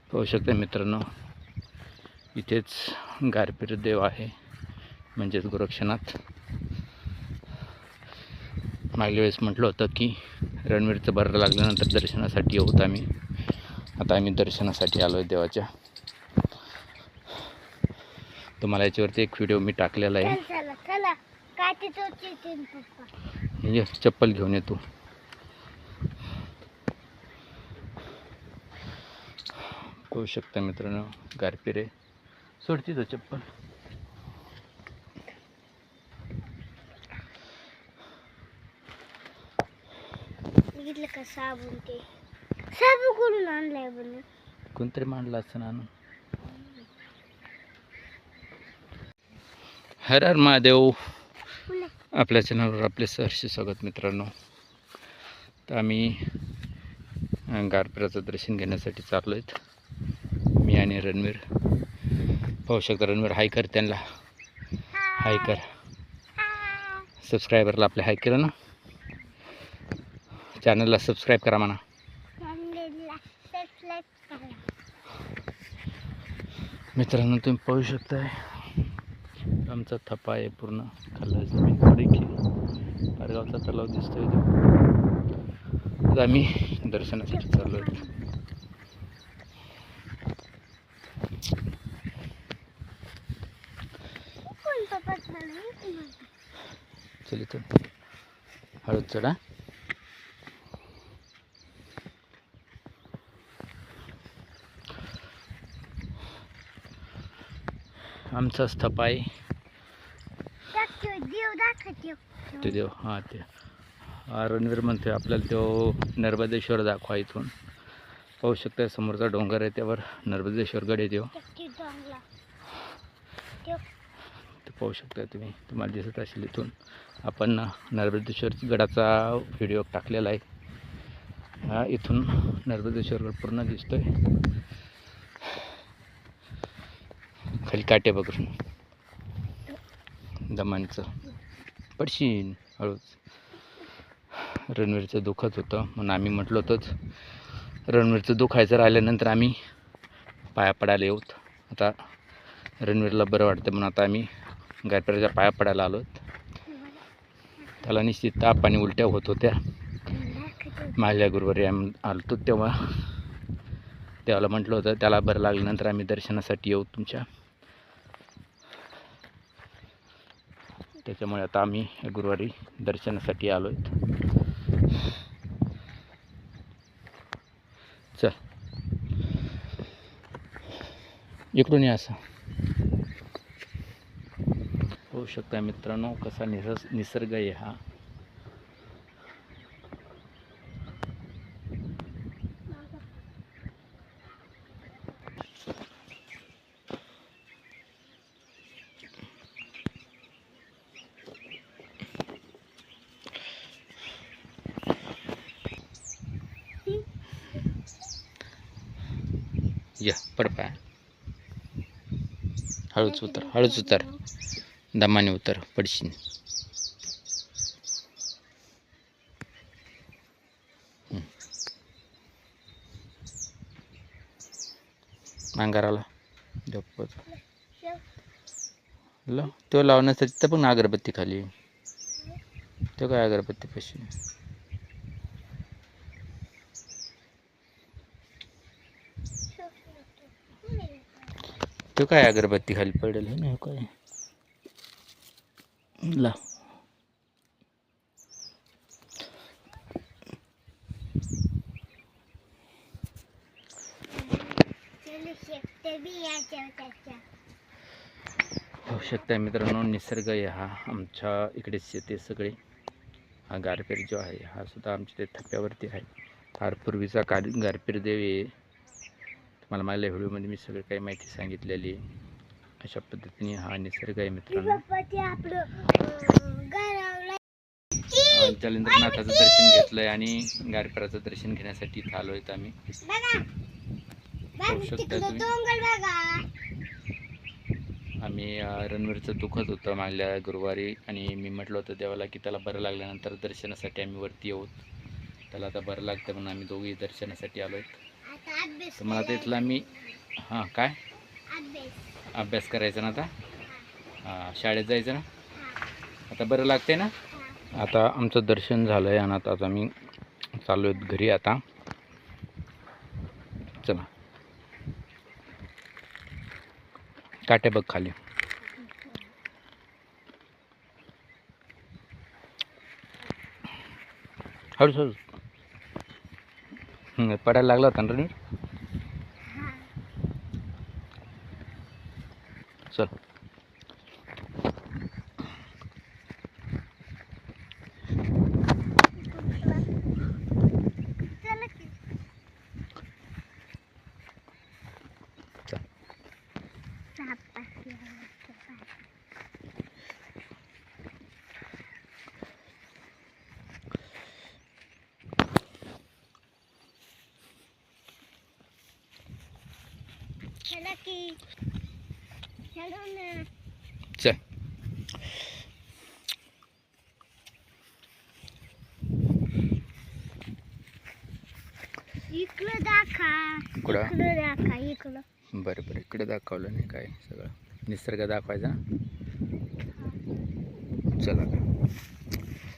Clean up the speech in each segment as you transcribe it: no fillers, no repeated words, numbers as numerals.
पाहू शकता मित्रांनो, इथेच गारपीट देव आहे, म्हणजेच गोरक्षनाथ. मागल्या वेळेस म्हटलं होतं की रणवीरचं बरं लागल्यानंतर दर्शनासाठी येऊत आम्ही. आता आम्ही दर्शनासाठी आलो आहे देवाच्या. तुम्हाला याच्यावरती एक व्हिडिओ मी टाकलेला आहे. ये चप्पल घेऊन ये तू. पाहू शकता मित्रांनो, गारपीट आहे. सोडती तो चप्पल. का साबण ते साबण करून आणलाय बनून कोणतरी मांडला असं ना. हर हर महादेव. आपल्या चॅनलवर आपले सहर्ष स्वागत मित्रांनो. तर आम्ही गारपिटाचं दर्शन घेण्यासाठी चाललो आहेत, मी आणि रणवीर. पाहू शकता रणवीर हाय कर त्यांना. हाय कर. सबस्क्रायबरला आपल्या हाय केलं ना. चॅनलला सबस्क्राईब करा म्हणा. मित्रांनो तुम्ही पाहू शकताय आमचा थप्पा आहे पूर्ण खाल्ला जमीन पडे की पारगावचा तलाव दिसतोय तो. आम्ही दर्शनासाठी चाललो आहे. चल इथं हळद चढा. आमचाच थप्पा आहे ते देव. हां ते रणवीर म्हणतोय आपल्याला तो नर्मदेश्वर दाखवा इथून. पाहू शकता समोरचा डोंगर आहे त्यावर नर्मदेश्वर गड आहे. ते पाहू शकता तुम्ही, तुम्हाला दिसत असेल. इथून आपण नर्मदेश्वर गडाचा व्हिडिओ टाकलेला आहे. हा इथून नर्मदेश्वर गड पूर्ण दिसतोय. खाली काटे बघून दमांचं पडशीन हळूच. रणवीरचं दुखत होतं म्हणून आम्ही म्हटलं होतंच रणवीरचं दुखायचं राहिल्यानंतर आम्ही पाया पडायला येऊत. आता रणवीरला बरं वाटतं म्हणून आता आम्ही गारपिटाच्या पाया पडायला आलो. त्याला निश्चित ताप आणि उलट्या होत होत्या. माझ्या गुरुवारी आम्ही आलो तेव्हा त्याला म्हटलं होतं त्याला बरं लागल्यानंतर आम्ही दर्शनासाठी येऊ तुमच्या. त्याच्यामुळे आता आम्ही गुरुवारी दर्शनासाठी आलो आहेत. चल इकडून या. असं होऊ शकता मित्रांनो कसा निसर्ग आहे हा. या पड पाय. हळूच उतर, हळूच उतर, दमाने उतर, पडशीन. अंगाराला तो लावण्यासाठी तर पण अगरबत्ती खाली. तो काय अगरबत्ती पशी. तो काय अगरबत्ती खाली पडेल ना. काय ला होऊ शकता मित्रांनो. निसर्ग आहे हा. आमच्या इकडे शेती सगळे. हा गारपीट जो आहे हा सुद्धा आमच्या ते थप्प्यावरती आहे. फार पूर्वीचा गारपीट देव आहे. तुम्हाला मागल्या व्हिडिओमध्ये मी सगळं काही माहिती सांगितलेली आहे. अशा पद्धतीने हा निसर्ग आहे मित्रांनो. जलेंद्रनाथाचं दर्शन घेतलंय आणि गारपिटाचं दर्शन घेण्यासाठी इथं आलो आहेत आम्ही. पाहू शकता तुम्ही. आम्ही रणवीरचं दुखत होतं मागल्या गुरुवारी आणि मी म्हटलं होतं देवाला की त्याला बरं लागल्यानंतर दर्शनासाठी आम्ही वरती येऊ. त्याला आता बरं लागतं म्हणून आम्ही दोघेही दर्शनासाठी आलो आहेत. अभ्यास तर मला तिथला मी हां काय अभ्यास अभ्यास करायचा ना आता हां शाळेत जायचं ना आता बरं लागते ना आता आमचं दर्शन झालं आहे आणि आता आम्ही चालू आहेत घरी आता चला काटे बघ खाली हळूच पडायला लागला होता ना रणवीर चल चला की चल चला की चलो ना चल इकडं दाखा कुठं? इकडं दाखा इकडं बरं बरं इकडे दाखवलं नाही काय सगळं निसर्ग दाखवायचा चला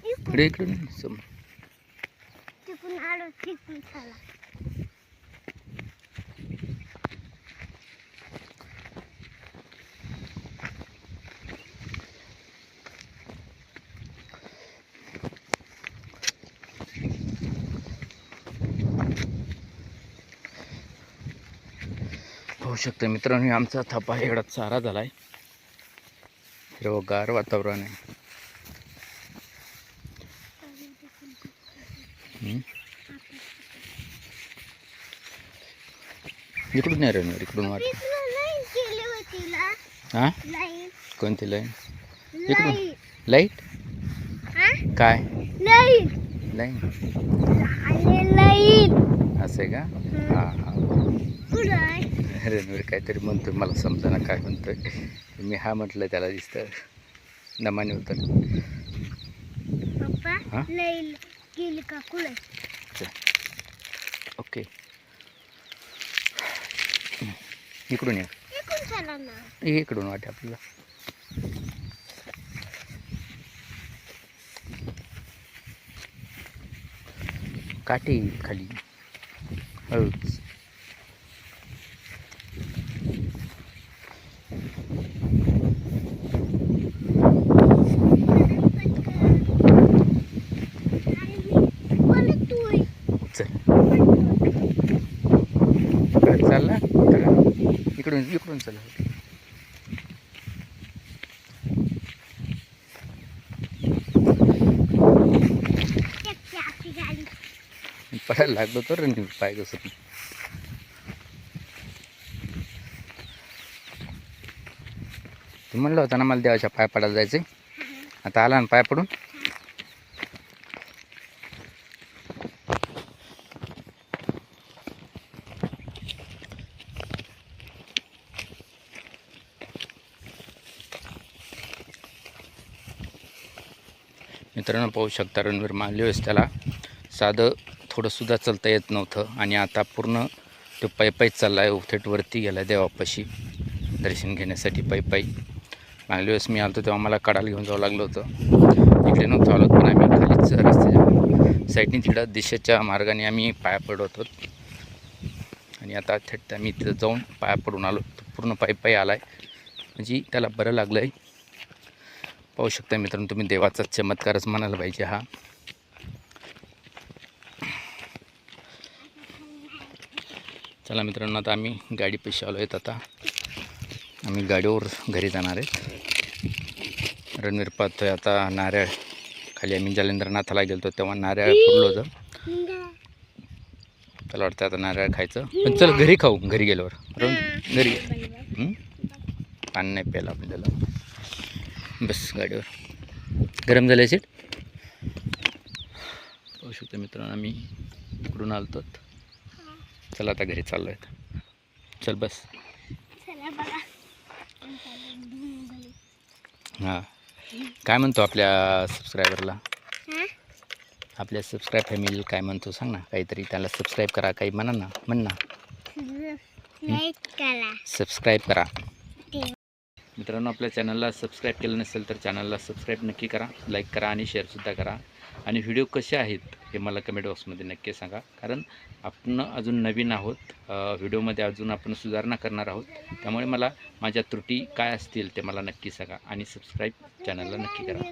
इकडे इकडे नाही समोर तिकून आलो तिकून चला पाहू शकता मित्रांनो आमचा थपा एवढा चारा झाला आहे हिरवगार वातावरण आहे इकडून नाही रणवीर इकडून वाट लाईन केली होती ना हां लाईन कोणती लाईन इकडून लाईन लाईट हा काय लाईन लाईन आले लाईन असं आहे का हां हां कुठं आहे रणवीर काहीतरी म्हणतोय मला समजा ना काय म्हणतोय मी हा म्हटलं त्याला दिसतं नमाने होतं पप्पा हा? लाईन गेली का कुठं ओके इकडून या इकडून चला ना इकडून वाटे आपल्याला काठी खाली हळूच चल चालला इकडून इकडून चला पडायला लागलो तर रणवीर पाय कसं तू म्हणलं होता ना मला देवाच्या पाय पडायला जायचे आता आला ना पाय पडून मित्रांनो पाहू शकता रणवीर मानले त्याला साधं थोडंसुद्धा चालता येत नव्हतं आणि आता पूर्ण तो पायी चालला आहे थेट वरती गेला देवापाशी दर्शन घेण्यासाठी पायी मागल्या वेळेस मी आलो तेव्हा मला कडाला घेऊन जावं लागलं होतं इकडे नव्हतं आलो पण आम्ही खालीच रस्त्याच्या साईडने तिकडं दिशेच्या मार्गाने आम्ही पाया पडत होतो आणि आता थेट आम्ही तिथं जाऊन पाया पडून आलो पूर्ण पायी आला आहे म्हणजे त्याला बरं लागलं आहे पाहू शकता मित्रांनो तुम्ही देवाचा चमत्कारच म्हणायला पाहिजे हा चला मित्रांनो आता आम्ही गाडीपाशी आलो आहेत आता आम्ही गाडीवर घरी जाणार आहेत रणवीर पाहतोय आता नारळ खाली आम्ही जालेंद्रनाथाला गेलो तेव्हा नारळ फुडलो होतं त्याला वाटतं आता नारळ खायचं पण चल घरी खाऊ घरी गेल्यावर घरी पाणी नाही प्यायला आपल्याला बस गाडीवर गरम झालं सीट पाहू शकतो मित्रांनो आम्ही इकडून आलतो चला आता घरी चाललो आहेत चल बस हां काय म्हणतो आपल्या सबस्क्रायबरला आपल्या सबस्क्राईब फॅमिलीला काय म्हणतो सांग ना काहीतरी त्याला सबस्क्राईब करा काही म्हणा ना म्हण ना लाईक करा. सबस्क्राईब करा. ते मित्रांनो, आपल्या चॅनलला सबस्क्राईब केलं नसेल तर चॅनलला सबस्क्राईब नक्की करा, लाईक करा आणि शेअरसुद्धा करा. आणि व्हिडिओ कसे आहेत हे मला कमेंट बॉक्समध्ये नक्की सांगा, कारण आपण अजून नवीन आहोत. व्हिडिओमध्ये अजून आपण सुधारणा करणार आहोत. त्यामुळे मला माझ्या त्रुटी काय असतील ते मला नक्की सांगा आणि सबस्क्राईब चॅनलला नक्की करा.